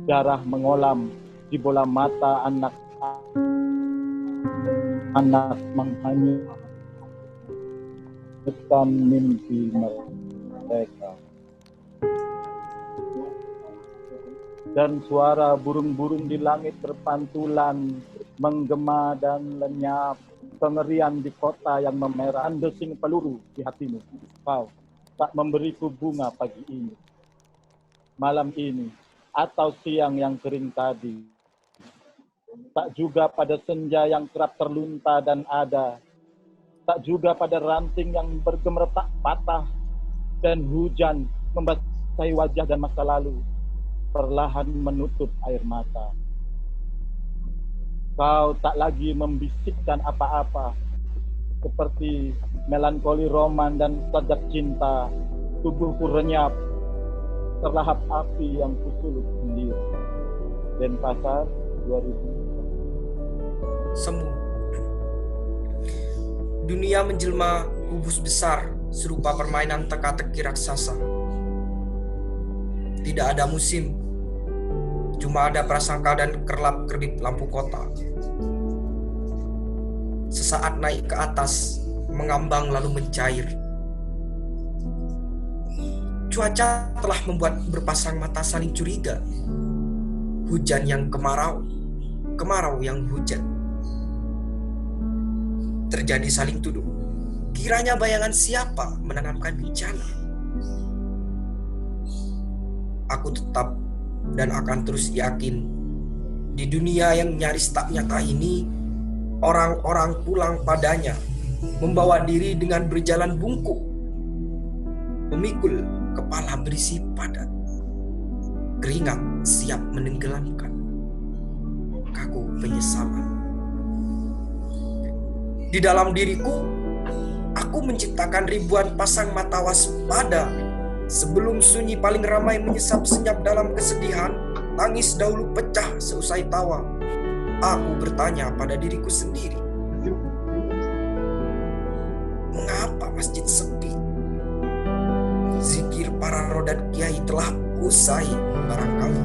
Darah mengolam di bola mata anak-anak menghanyutkan mimpi mereka. Dan suara burung-burung di langit berpantulan, menggema dan lenyap. Kengerian di kota yang memerah, desing peluru di hatimu. Kau tak memberiku bunga pagi ini, malam ini, atau siang yang kering tadi. Tak juga pada senja yang kerap terlunta dan ada. Tak juga pada ranting yang bergemeretak patah. Dan hujan membasahi wajah dan masa lalu, perlahan menutup air mata. Kau tak lagi membisikkan apa-apa, seperti melankoli roman dan sajak cinta. Tubuhku renyap, terlahap api yang kusulut sendiri. Denpasar, 2000. Semu. Dunia menjelma kubus besar serupa permainan teka-teki raksasa. Tidak ada musim, cuma ada prasangka dan kerlap-kerlip lampu kota. Sesaat naik ke atas, mengambang lalu mencair. Cuaca telah membuat berpasang mata saling curiga. Hujan yang kemarau, kemarau yang hujan. Terjadi saling tuduh. Kiranya bayangan siapa menanamkan bencana. Aku tetap dan akan terus yakin, di dunia yang nyaris tak nyata ini, orang-orang pulang padanya, membawa diri dengan berjalan bungkuk, memikul kepala berisi padat, keringat siap menenggelamkan kaku penyesalan. Di dalam diriku, aku menciptakan ribuan pasang mata waspada. Sebelum sunyi paling ramai menyesap senyap dalam kesedihan, tangis dahulu pecah seusai tawa. Aku bertanya pada diriku sendiri, mengapa masjid sepi? Zikir para roh dan kiai telah usai barangkali.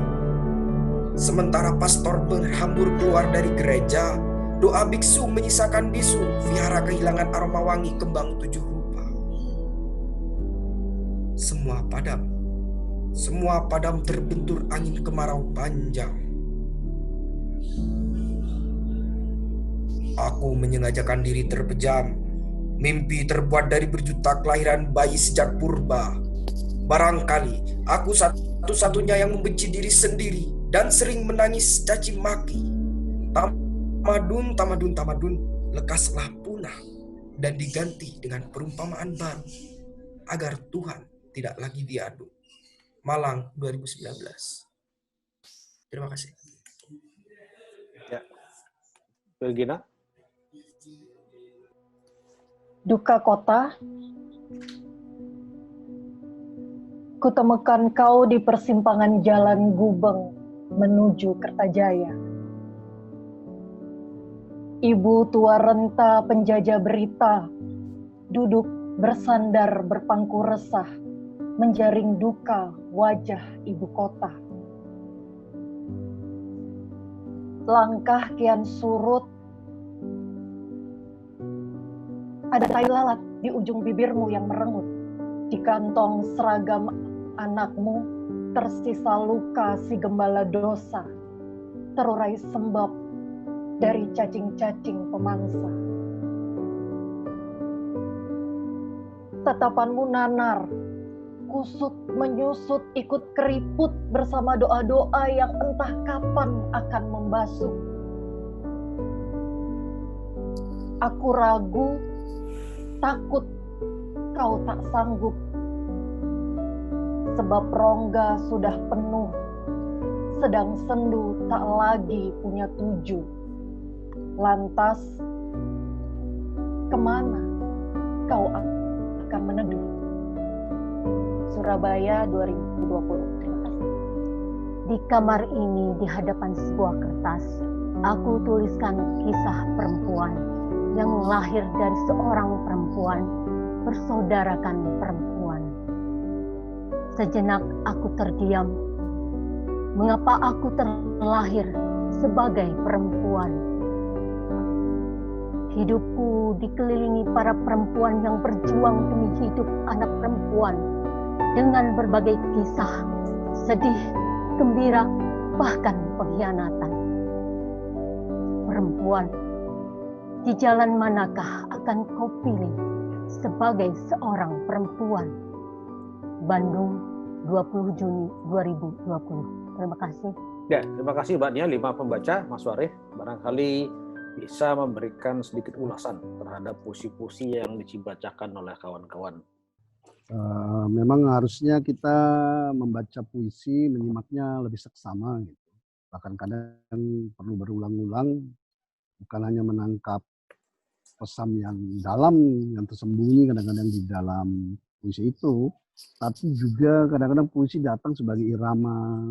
Sementara pastor berhambur keluar dari gereja, doa biksu menyisakan bisu, vihara kehilangan aroma wangi kembang 7 rupa. Semua padam terbentur angin kemarau panjang. Aku menyengajakan diri terpejam, mimpi terbuat dari berjuta kelahiran bayi sejak purba. Barangkali aku satu satu-satunya yang membenci diri sendiri dan sering menangis caci maki. Tamadun, tamadun, tamadun, lekaslah punah dan diganti dengan perumpamaan baru agar Tuhan tidak lagi diadu. Malang 2019. Terima kasih. Ya. Regina? Duka kota, kutemukan kau di persimpangan jalan Gubeng menuju Kertajaya. Ibu tua renta penjajah berita, duduk bersandar berpangku resah, menjaring duka wajah ibu kota. Langkah kian surut, ada tai lalat di ujung bibirmu yang merengut. Di kantong seragam anakmu tersisa luka si gembala dosa, terurai sembab dari cacing-cacing pemangsa. Tatapanmu nanar, kusut menyusut ikut keriput bersama doa-doa yang entah kapan akan membasuh. Aku ragu, takut kau tak sanggup, sebab rongga sudah penuh, sedang sendu tak lagi punya tuju. Lantas, kemana kau akan meneduh? Surabaya 2020. Terima kasih. Di kamar ini, di hadapan sebuah kertas, aku tuliskan kisah perempuan yang lahir dari seorang perempuan, bersaudarakan perempuan. Sejenak aku terdiam. Mengapa aku terlahir sebagai perempuan? Hidupku dikelilingi para perempuan yang berjuang demi hidup anak perempuan dengan berbagai kisah, sedih, gembira, bahkan pengkhianatan. Perempuan, di jalan manakah akan kau pilih sebagai seorang perempuan? Bandung, 20 Juni 2020. Terima kasih. Ya, terima kasih Mbak Nia, 5 pembaca, Mas Warih. Barangkali bisa memberikan sedikit ulasan terhadap puisi-puisi yang dibacakan oleh kawan-kawan. Memang harusnya kita membaca puisi, menyimaknya lebih seksama gitu. Bahkan kadang perlu berulang-ulang, bukan hanya menangkap pesan yang dalam, yang tersembunyi kadang-kadang di dalam puisi itu, tapi juga kadang-kadang puisi datang sebagai irama,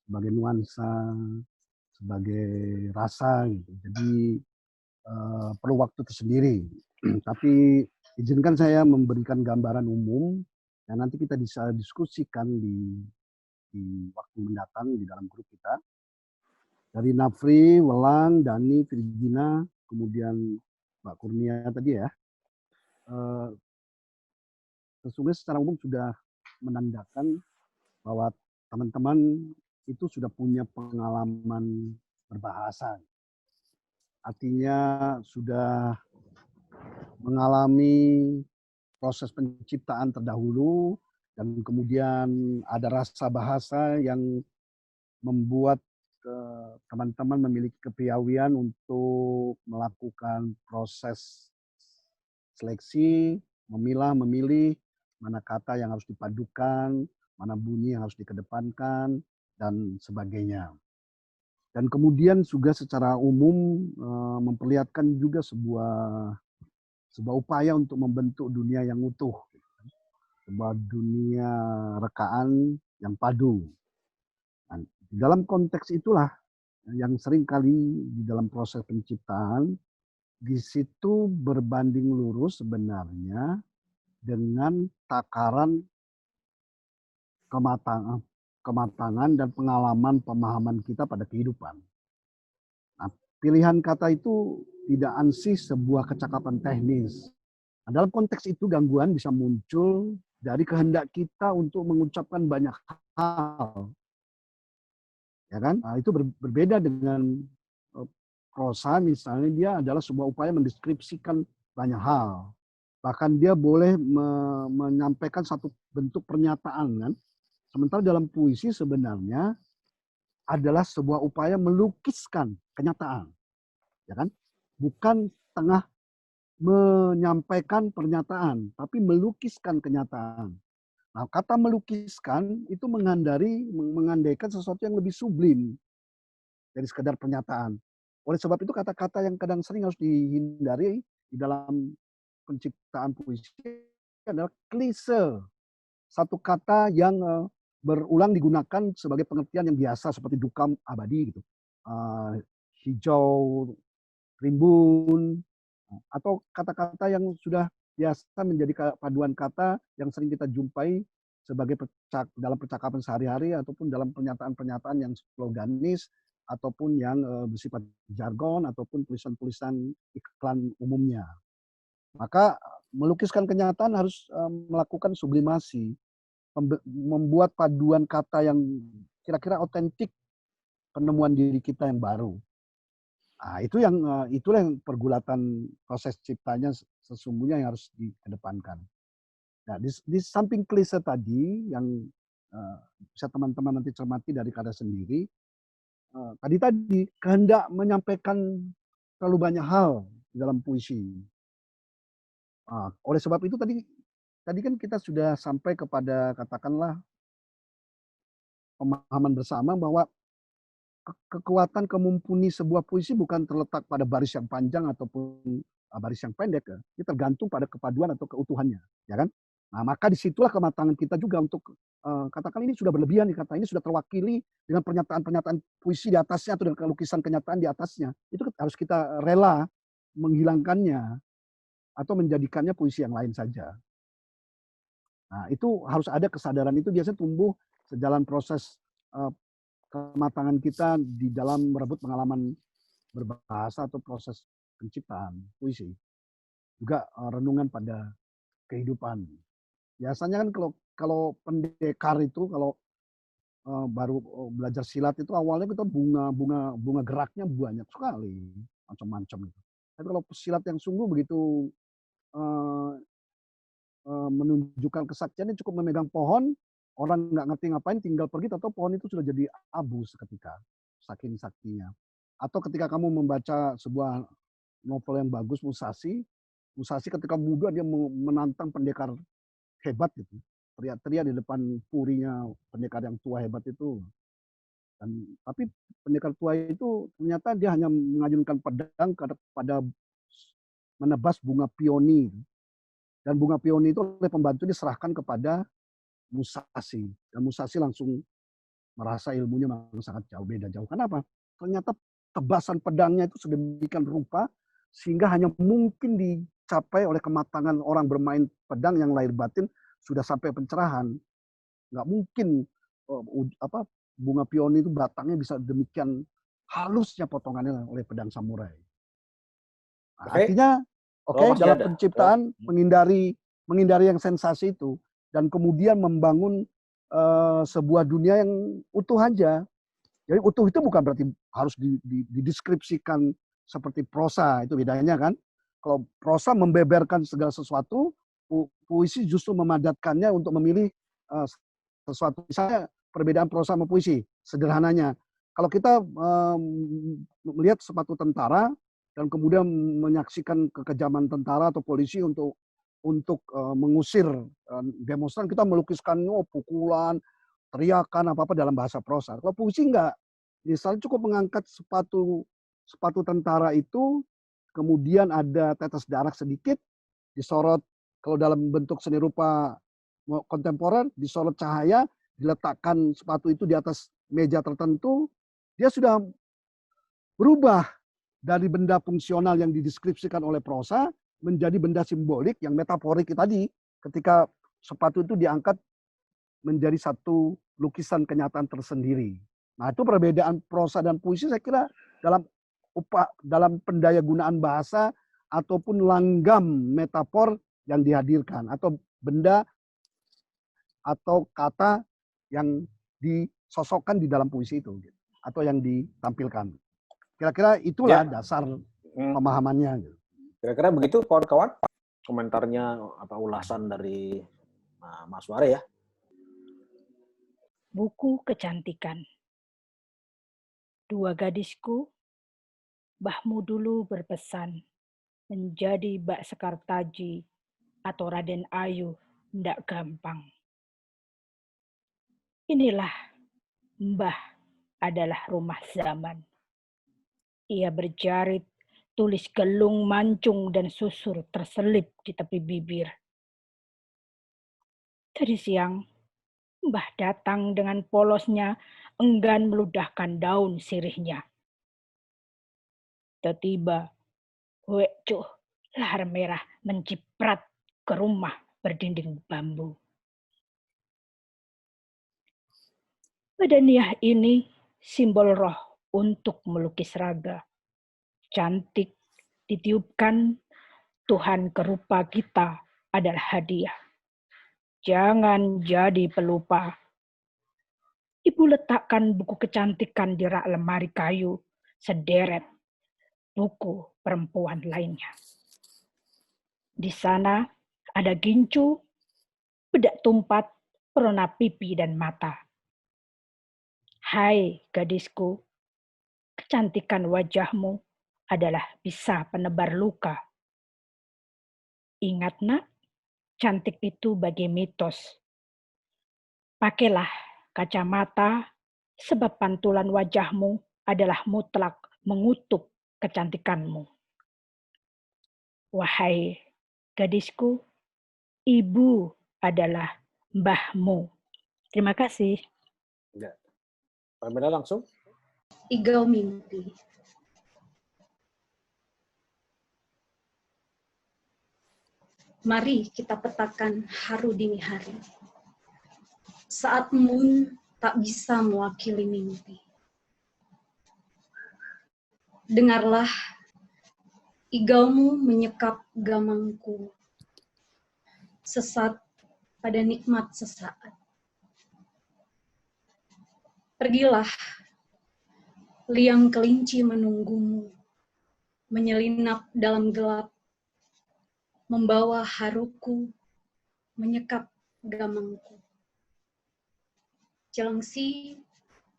sebagai nuansa, sebagai rasa gitu. Jadi perlu waktu tersendiri. Tapi izinkan saya memberikan gambaran umum yang nanti kita bisa diskusikan di waktu mendatang di dalam grup kita. Dari Nafri, Welang, Dani, Virgina, kemudian Mbak Kurnia tadi ya. Sesungguhnya secara umum sudah menandakan bahwa teman-teman itu sudah punya pengalaman berbahasa. Artinya sudah mengalami proses penciptaan terdahulu dan kemudian ada rasa bahasa yang membuat teman-teman memiliki kepiawaian untuk melakukan proses seleksi, memilah, memilih mana kata yang harus dipadukan, mana bunyi yang harus dikedepankan, dan sebagainya. Dan kemudian juga secara umum memperlihatkan juga sebuah upaya untuk membentuk dunia yang utuh, sebuah dunia rekaan yang padu. Nah, dalam konteks itulah yang sering kali di dalam proses penciptaan, di situ berbanding lurus sebenarnya dengan takaran kematangan dan pengalaman pemahaman kita pada kehidupan. Nah, pilihan kata itu tidak ansih sebuah kecakapan teknis. Nah, dalam konteks itu gangguan bisa muncul dari kehendak kita untuk mengucapkan banyak hal. Ya kan? Nah, itu berbeda dengan prosa, misalnya dia adalah sebuah upaya mendeskripsikan banyak hal. Bahkan dia boleh menyampaikan satu bentuk pernyataan kan, Sementara dalam puisi sebenarnya adalah sebuah upaya melukiskan kenyataan, ya kan? Bukan tengah menyampaikan pernyataan, tapi melukiskan kenyataan. Nah, kata melukiskan itu mengandaikan sesuatu yang lebih sublim dari sekedar pernyataan. Oleh sebab itu kata-kata yang kadang sering harus dihindari di dalam penciptaan puisi adalah klise. Satu kata yang berulang digunakan sebagai pengertian yang biasa seperti duka abadi gitu. Hijau, rimbun, atau kata-kata yang sudah biasa menjadi paduan kata yang sering kita jumpai sebagai dalam percakapan sehari-hari ataupun dalam pernyataan-pernyataan yang sloganis ataupun yang bersifat jargon ataupun tulisan-tulisan iklan umumnya. Maka melukiskan kenyataan harus melakukan sublimasi, membuat paduan kata yang kira-kira otentik penemuan diri kita yang baru. Nah, itulah yang pergulatan proses ciptanya sesungguhnya yang harus dikedepankan. Nah, di samping klise tadi yang bisa teman-teman nanti cermati dari karya sendiri, tadi kehendak menyampaikan terlalu banyak hal di dalam puisi. Oleh sebab itu tadi kan kita sudah sampai kepada katakanlah pemahaman bersama bahwa kekuatan kemumpuni sebuah puisi bukan terletak pada baris yang panjang ataupun baris yang pendek, ya. Ini tergantung pada kepaduan atau keutuhannya, ya kan? Nah, maka disitulah kematangan kita juga untuk katakan ini sudah berlebihan, kata ini sudah terwakili dengan pernyataan-pernyataan puisi di atasnya atau dengan lukisan kenyataan di atasnya. Itu harus kita rela menghilangkannya atau menjadikannya puisi yang lain saja. Nah, itu harus ada kesadaran, itu biasanya tumbuh sejalan proses kematangan kita di dalam merebut pengalaman berbahasa atau proses penciptaan puisi. Juga renungan pada kehidupan. Biasanya kan kalau pendekar itu kalau baru belajar silat itu awalnya kita bunga geraknya banyak sekali, macam-macam itu. Tapi kalau silat yang sungguh begitu menunjukkan kesaktiannya cukup memegang pohon, orang nggak ngerti ngapain tinggal pergi atau pohon itu sudah jadi abu seketika, saking saktinya. Atau ketika kamu membaca sebuah novel yang bagus, Musashi ketika muda dia menantang pendekar hebat gitu, teriak-teriak di depan purinya pendekar yang tua hebat itu. Tapi pendekar tua itu ternyata dia hanya mengajunkan pedang pada menebas bunga pioni. Dan bunga pioni itu oleh pembantu diserahkan kepada Musashi. Dan Musashi langsung merasa ilmunya memang sangat beda jauh. Kenapa? Ternyata tebasan pedangnya itu sedemikian rupa sehingga hanya mungkin dicapai oleh kematangan orang bermain pedang yang lahir batin sudah sampai pencerahan. Nggak mungkin bunga pioni itu batangnya bisa demikian halusnya potongannya oleh pedang samurai. Nah, artinya dalam penciptaan menghindari yang sensasi itu dan kemudian membangun sebuah dunia yang utuh aja. Jadi utuh itu bukan berarti harus dideskripsikan seperti prosa, itu bedanya kan. Kalau prosa membeberkan segala sesuatu, puisi justru memadatkannya untuk memilih sesuatu. Misalnya perbedaan prosa sama puisi, sederhananya. Kalau kita melihat sepatu tentara dan kemudian menyaksikan kekejaman tentara atau polisi untuk mengusir demonstran, kita melukiskan pukulan, teriakan apa-apa dalam bahasa prosa. Kalau puisi enggak, misalnya cukup mengangkat sepatu tentara itu, kemudian ada tetes darah sedikit, disorot kalau dalam bentuk seni rupa kontemporer, disorot cahaya, diletakkan sepatu itu di atas meja tertentu, dia sudah berubah dari benda fungsional yang dideskripsikan oleh prosa menjadi benda simbolik yang metaforik tadi. Ketika sepatu itu diangkat menjadi satu lukisan kenyataan tersendiri. Nah, itu perbedaan prosa dan puisi saya kira dalam pendayagunaan bahasa ataupun langgam metafor yang dihadirkan atau benda atau kata yang disosokkan di dalam puisi itu atau yang ditampilkan. Kira-kira itulah dasar pemahamannya. Kira-kira begitu kawan-kawan komentarnya ulasan dari Mas Ware ya. Buku kecantikan. Dua gadisku, mbahmu dulu berpesan, menjadi Mbak Sekartaji atau Raden Ayu ndak gampang. Inilah Mbah adalah rumah zaman. Ia berjarit, tulis gelung, mancung, dan susur terselip di tepi bibir. Tadi siang, Mbah datang dengan polosnya, enggan meludahkan daun sirihnya. Tiba-tiba, Wecuh, lahar merah menciprat ke rumah berdinding bambu. Badaniah ini simbol roh untuk melukis raga. Cantik ditiupkan, Tuhan kerupa kita adalah hadiah. Jangan jadi pelupa. Ibu letakkan buku kecantikan di rak lemari kayu, sederet buku perempuan lainnya. Di sana ada gincu, bedak tumpat, perona pipi dan mata. Hai gadisku, kecantikan wajahmu adalah bisa penebar luka. Ingat nak, cantik itu bagi mitos. Pakailah kacamata sebab pantulan wajahmu adalah mutlak mengutuk kecantikanmu. Wahai gadisku, ibu adalah mbahmu. Terima kasih. Ya. Pamela langsung. Igau mimpi. Mari kita petakan haru dini hari. Saat moon tak bisa mewakili mimpi. Dengarlah, igaumu menyekap gamangku. Sesat pada nikmat sesaat. Pergilah, liang kelinci menunggumu, menyelinap dalam gelap, membawa haruku, menyekap gamangku. Jelengsi,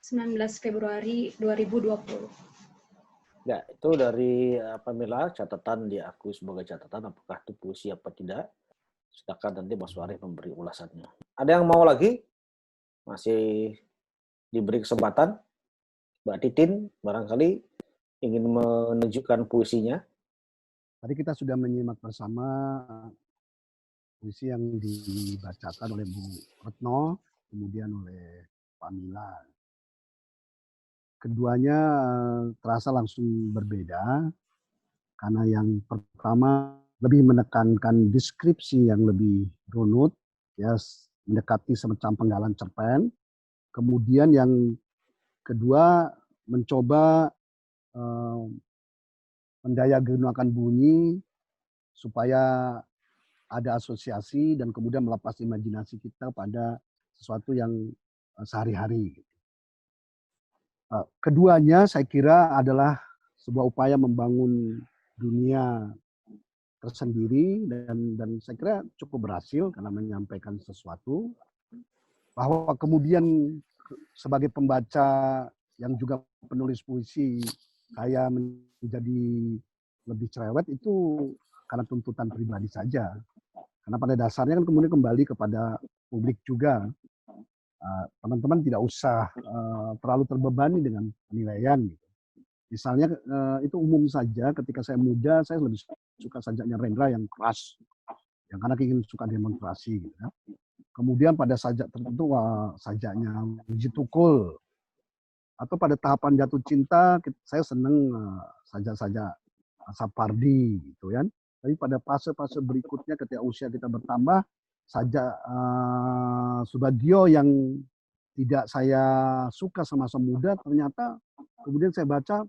19 Februari 2020. Ya, itu dari Pamela, catatan diakui sebagai catatan, apakah itu puisi apa tidak. Silakan nanti Mas Warih memberi ulasannya. Ada yang mau lagi? Masih diberi kesempatan. Mbak Titin barangkali ingin menunjukkan puisinya. Tadi kita sudah menyimak bersama puisi yang dibacakan oleh Bu Retno, kemudian oleh Pamela. Keduanya terasa langsung berbeda, karena yang pertama lebih menekankan deskripsi yang lebih runut, ya, mendekati semacam penggalan cerpen. Kemudian yang kedua mencoba mendayagunakan bunyi supaya ada asosiasi dan kemudian melepas imajinasi kita pada sesuatu yang sehari-hari. Keduanya saya kira adalah sebuah upaya membangun dunia tersendiri dan saya kira cukup berhasil karena menyampaikan sesuatu bahwa kemudian sebagai pembaca yang juga penulis puisi saya menjadi lebih cerewet itu karena tuntutan pribadi saja. Karena pada dasarnya kan kemudian kembali kepada publik juga. Teman-teman tidak usah terlalu terbebani dengan penilaian. Gitu. Misalnya itu umum saja ketika saya muda, saya lebih suka sajaknya Rendra yang keras. Yang karena ingin suka demonstrasi. Gitu, ya. Kemudian pada sajak tertentu, sajaknya Uji Tukul. Atau pada tahapan jatuh cinta, saya senang sajak-sajak Sapardi. Gitu, kan. Tapi pada fase-fase berikutnya ketika usia kita bertambah, sajak Subagio yang tidak saya suka semasa muda, ternyata kemudian saya baca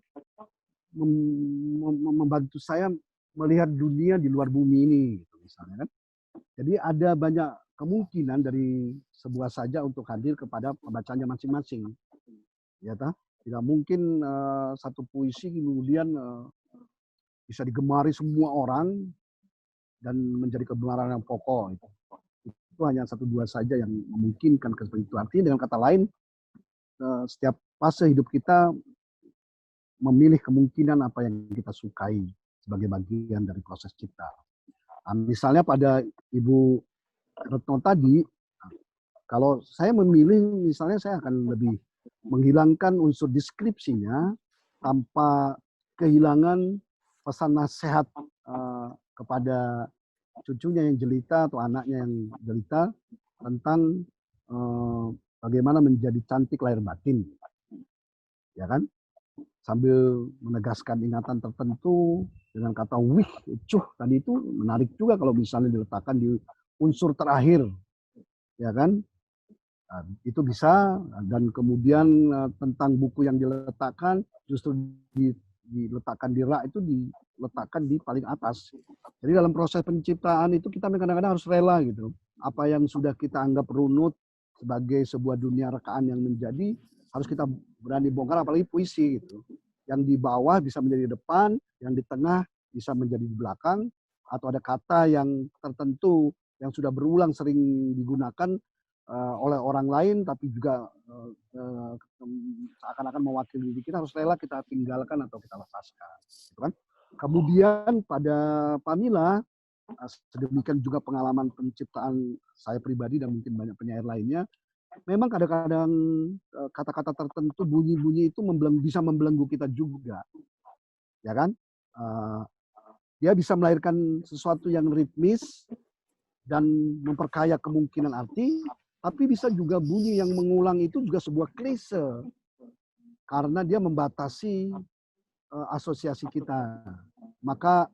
membantu saya melihat dunia di luar bumi ini, gitu, misalnya kan. Jadi ada banyak kemungkinan dari sebuah sajak untuk hadir kepada pembacanya masing-masing. Ya, tidak mungkin satu puisi kemudian bisa digemari semua orang dan menjadi kebenaran yang pokok. Itu Itu hanya 1-2 saja yang memungkinkan seperti itu. Artinya dengan kata lain, setiap fase hidup kita memilih kemungkinan apa yang kita sukai sebagai bagian dari proses cipta. Misalnya pada Ibu Retno tadi, kalau saya memilih, misalnya saya akan lebih menghilangkan unsur deskripsinya tanpa kehilangan pesan nasihat kepada cucunya yang jelita atau anaknya yang jelita tentang bagaimana menjadi cantik lahir batin, ya kan? Sambil menegaskan ingatan tertentu dengan kata wih, cuh tadi itu menarik juga kalau misalnya diletakkan di unsur terakhir, ya kan? Nah, itu bisa. Dan kemudian tentang buku yang diletakkan justru diletakkan di rak itu diletakkan di paling atas. Jadi dalam proses penciptaan itu kita kadang-kadang harus rela gitu. Apa yang sudah kita anggap runut sebagai sebuah dunia rekaan yang menjadi, harus kita berani bongkar, apalagi puisi gitu. Yang di bawah bisa menjadi di depan, yang di tengah bisa menjadi di belakang, atau ada kata yang tertentu yang sudah berulang sering digunakan oleh orang lain, tapi juga seakan-akan mewakili diri kita, harus rela kita tinggalkan atau kita lepaskan. Gitu kan? Kemudian pada Pamila, sedemikian juga pengalaman penciptaan saya pribadi dan mungkin banyak penyair lainnya, memang kadang-kadang kata-kata tertentu, bunyi-bunyi itu bisa membelenggu kita juga, ya kan? Dia bisa melahirkan sesuatu yang ritmis dan memperkaya kemungkinan arti, tapi bisa juga bunyi yang mengulang itu juga sebuah klise karena dia membatasi asosiasi kita. Maka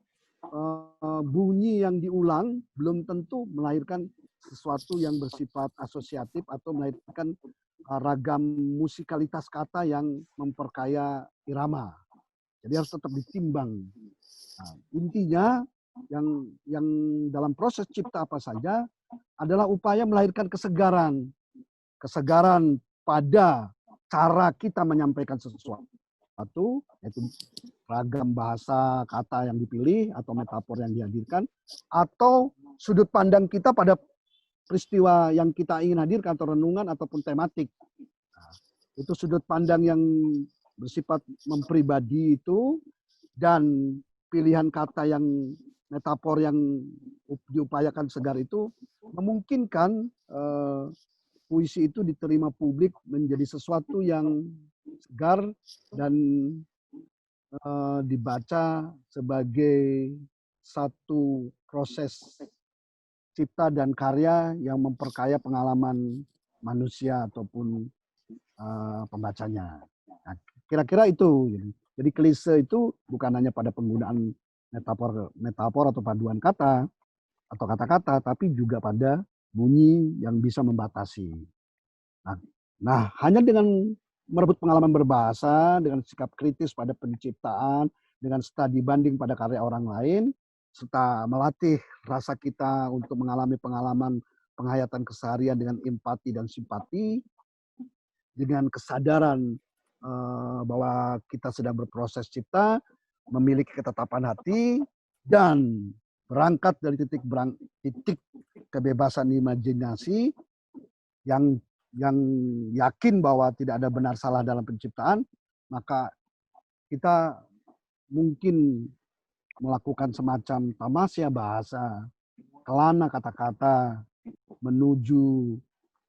bunyi yang diulang belum tentu melahirkan sesuatu yang bersifat asosiatif atau melahirkan ragam musikalitas kata yang memperkaya irama. Jadi harus tetap ditimbang. Nah, intinya yang dalam proses cipta apa saja adalah upaya melahirkan kesegaran. Kesegaran pada cara kita menyampaikan sesuatu, yaitu ragam bahasa kata yang dipilih atau metafor yang dihadirkan, atau sudut pandang kita pada peristiwa yang kita ingin hadirkan atau renungan ataupun tematik. Nah, itu sudut pandang yang bersifat mempribadi itu, dan pilihan kata yang metafor yang diupayakan segar itu memungkinkan puisi itu diterima publik menjadi sesuatu yang segar dan dibaca sebagai satu proses cipta dan karya yang memperkaya pengalaman manusia ataupun pembacanya. Nah, kira-kira itu. Jadi klise itu bukan hanya pada penggunaan metafor atau paduan kata atau kata-kata, tapi juga pada bunyi yang bisa membatasi. Nah, hanya dengan merebut pengalaman berbahasa, dengan sikap kritis pada penciptaan, dengan studi banding pada karya orang lain, serta melatih rasa kita untuk mengalami pengalaman penghayatan keseharian dengan empati dan simpati, dengan kesadaran bahwa kita sedang berproses cipta, memiliki ketetapan hati, dan berangkat dari titik kebebasan imajinasi yang yakin bahwa tidak ada benar salah dalam penciptaan, maka kita mungkin melakukan semacam tamasya bahasa, kelana kata-kata, menuju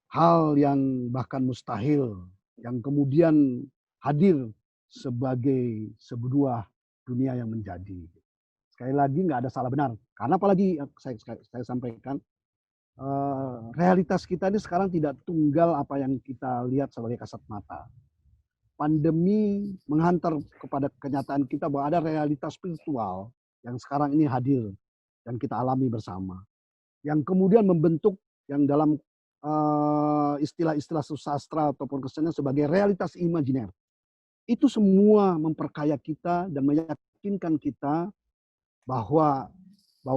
hal yang bahkan mustahil, yang kemudian hadir sebagai sebuah dunia yang menjadi. Sekali lagi nggak ada salah benar. Karena apalagi saya sampaikan, realitas kita ini sekarang tidak tunggal apa yang kita lihat sebagai kasat mata. Pandemi menghantar kepada kenyataan kita bahwa ada realitas spiritual yang sekarang ini hadir dan kita alami bersama. Yang kemudian membentuk yang dalam istilah-istilah sastra ataupun kesenian sebagai realitas imajiner. Itu semua memperkaya kita dan meyakinkan kita bahwa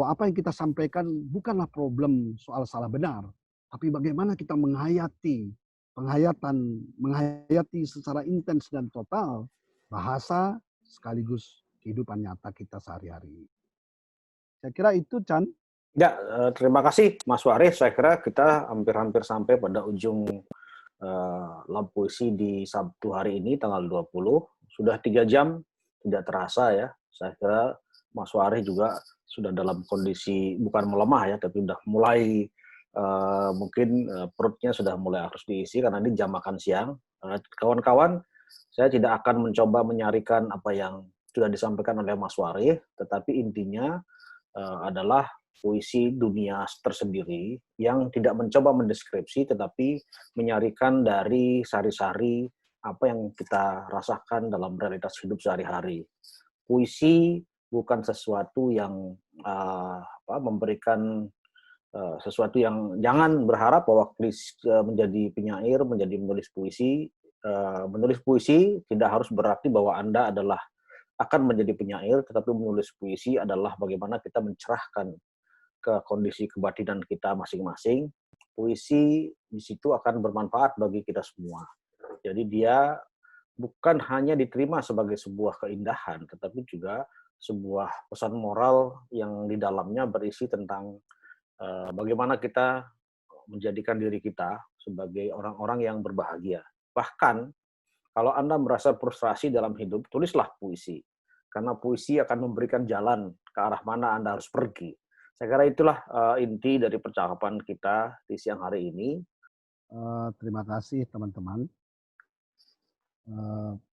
apa yang kita sampaikan bukanlah problem soal salah benar, tapi bagaimana kita menghayati secara intens dan total bahasa sekaligus kehidupan nyata kita sehari-hari. Saya kira itu, Chan. Ya, terima kasih Mas Waris. Saya kira kita hampir-hampir sampai pada ujung Lab Puisi di Sabtu hari ini, tanggal 20. Sudah 3 jam, tidak terasa ya. Saya kira Mas Waris juga sudah dalam kondisi bukan melemah ya, tapi sudah mulai mungkin perutnya sudah mulai harus diisi karena ini jam makan siang. Kawan-kawan, saya tidak akan mencoba menyarikan apa yang sudah disampaikan oleh Mas Waris, tetapi intinya adalah puisi dunia tersendiri yang tidak mencoba mendeskripsi tetapi menyarikan dari sari-sari apa yang kita rasakan dalam realitas hidup sehari-hari. Puisi bukan sesuatu yang memberikan sesuatu yang jangan berharap bahwa menjadi penyair, menjadi menulis puisi. Menulis puisi tidak harus berarti bahwa Anda adalah akan menjadi penyair, tetapi menulis puisi adalah bagaimana kita mencerahkan ke kondisi kebatinan kita masing-masing. Puisi di situ akan bermanfaat bagi kita semua. Jadi dia bukan hanya diterima sebagai sebuah keindahan, tetapi juga sebuah pesan moral yang di dalamnya berisi tentang bagaimana kita menjadikan diri kita sebagai orang-orang yang berbahagia. Bahkan kalau Anda merasa frustrasi dalam hidup, tulislah puisi. Karena puisi akan memberikan jalan ke arah mana Anda harus pergi. Saya kira itulah inti dari percakapan kita di siang hari ini. Terima kasih teman-teman.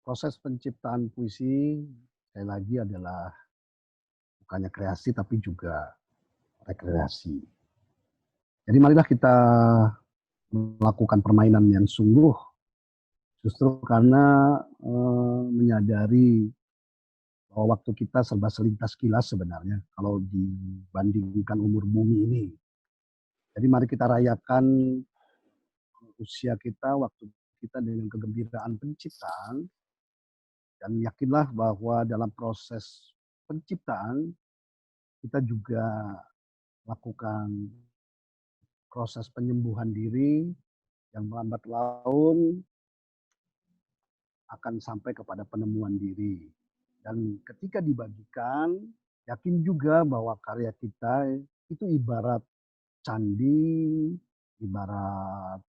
Proses penciptaan puisi sekali lagi adalah bukannya kreasi tapi juga rekreasi. Jadi marilah kita melakukan permainan yang sungguh, justru karena menyadari bahwa waktu kita serba selintas kilas sebenarnya kalau dibandingkan umur bumi ini. Jadi mari kita rayakan usia kita, waktu kita dengan kegembiraan penciptaan, dan yakinlah bahwa dalam proses penciptaan kita juga lakukan proses penyembuhan diri yang melambat laun akan sampai kepada penemuan diri. Dan ketika dibagikan, yakin juga bahwa karya kita itu ibarat candi, ibarat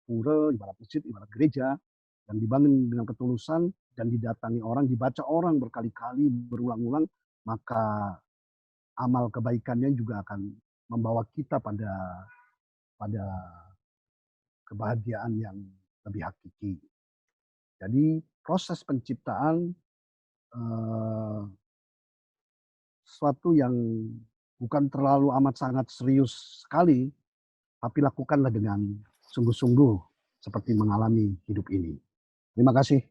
pura, ibarat masjid, ibarat gereja, yang dibangun dengan ketulusan dan didatangi orang, dibaca orang berkali-kali, berulang-ulang, maka amal kebaikannya juga akan membawa kita pada kebahagiaan yang lebih hakiki. Jadi proses penciptaan sesuatu yang bukan terlalu amat sangat serius sekali, tapi lakukanlah dengan sungguh-sungguh seperti mengalami hidup ini. Terima kasih.